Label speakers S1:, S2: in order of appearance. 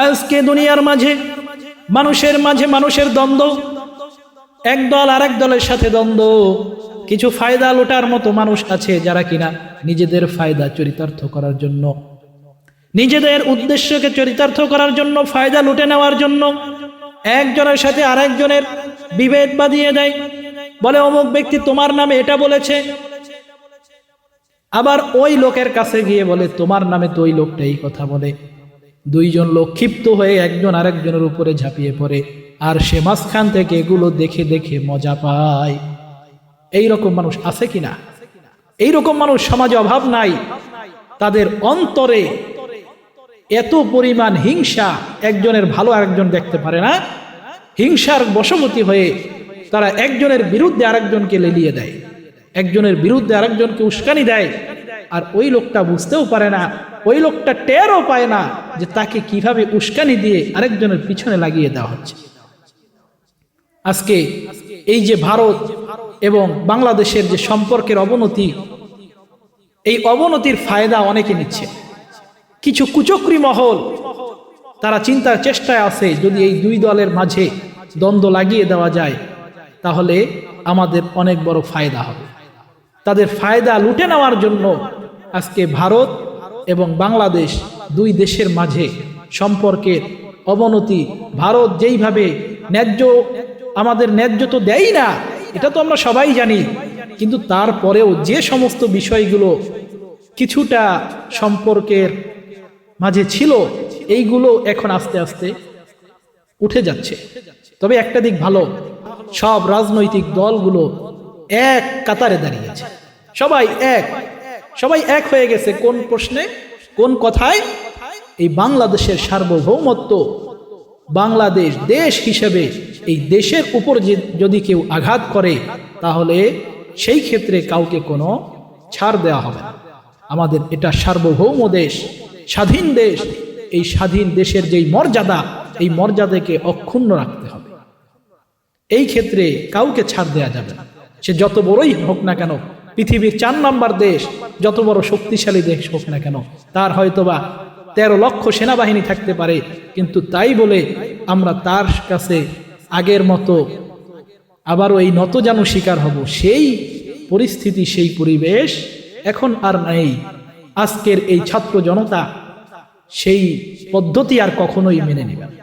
S1: আজকে দুনিয়ার মাঝে মানুষের দ্বন্দ্ব, এক দল আরেক দলের সাথে দ্বন্দ্ব। কিছু ফায়দা লুটার মতো মানুষ আছে যারা কিনা নিজেদের ফায়দা চরিতার্থ করার জন্য, নিজেদের উদ্দেশ্যকে চরিতার্থ করার জন্য, ফায়দা লুটে নেওয়ার জন্য একজনের সাথে আরেকজনের বিভেদ বাঁধিয়ে দেয়। বলে অমুক ব্যক্তি তোমার নামে এটা বলেছে, আবার ওই লোকের কাছে গিয়ে বলে তোমার নামে তো ওই লোকটা এই কথা বলে। দুইজন লোক ক্ষিপ্ত হয়ে একজন আরেকজনের উপরে ঝাঁপিয়ে পড়ে, আর সে মাঝখান থেকে এগুলো দেখে দেখে মজা পায়। এইরকম মানুষ আছে কিনা? এইরকম মানুষ সমাজে অভাব নাই। তাদের অন্তরে এত পরিমাণ হিংসা, একজনের ভালো আরেকজন দেখতে পারে না, হিংসার বশবর্তী হয়ে তারা একজনের বিরুদ্ধে আরেকজনকে লেলিয়ে দেয়, একজনের বিরুদ্ধে আরেকজনকে উস্কানি দেয়। আর ওই লোকটা বুঝতেও পারে না, ওই লোকটা টেরও পায় না যে তাকে কিভাবে উস্কানি দিয়ে আরেকজনের পিছনে লাগিয়ে দেওয়া হচ্ছে। আজকে এই যে ভারত এবং বাংলাদেশের যে সম্পর্কের অবনতি, এই অবনতির ফায়দা অনেকে নিচ্ছে। কিছু কুচক্রী মহল তারা চিন্তার চেষ্টায় আছে, যদি এই দুই দলের মাঝে দ্বন্দ্ব লাগিয়ে দেওয়া যায় তাহলে আমাদের অনেক বড় ফায়দা হবে। তাদের ফায়দা লুটে নেওয়ার জন্য আজকে ভারত এবং বাংলাদেশ দুই দেশের মাঝে সম্পর্কের অবনতি। ভারত যেইভাবে ন্যায্য, আমাদের ন্যায্য তো দেয় না, এটা তো আমরা সবাই জানি, কিন্তু তারপরেও যে সমস্ত বিষয়গুলো কিছুটা সম্পর্কের মাঝে ছিল, এইগুলো এখন আস্তে আস্তে উঠে যাচ্ছে। তবে একটা দিক ভালো, সব রাজনৈতিক দলগুলো এক কাতারে দাঁড়িয়েছে, সবাই এক হয়ে গেছে। কোন প্রশ্নে, কোন কথায়? এই বাংলাদেশের সার্বভৌমত্ব, বাংলাদেশ দেশ হিসেবে এই দেশের উপর যদি কেউ আঘাত করে তাহলে সেই ক্ষেত্রে কাউকে কোনো ছাড় দেওয়া হবে না। আমাদের এটা সার্বভৌম দেশ, স্বাধীন দেশ। এই স্বাধীন দেশের যেই মর্যাদা, এই মর্যাদাকে অক্ষুণ্ণ রাখতে হবে। এই ক্ষেত্রে কাউকে ছাড় দেওয়া যাবে না, সে যত বড়ই হোক না কেন, পৃথিবীর 4 নম্বর দেশ, যত বড় শক্তিশালী দেশ হোক না কেন, তার হয়তোবা 13 লক্ষ সেনাবাহিনী থাকতে পারে, কিন্তু তাই বলে আমরা তার কাছে আগের মতো আবারও এই নতজানু শিকার হব, সেই পরিস্থিতি, সেই পরিবেশ এখন আর নেই। আজকের এই ছাত্র জনতা সেই পদ্ধতি আর কখনোই মেনে নেবে না।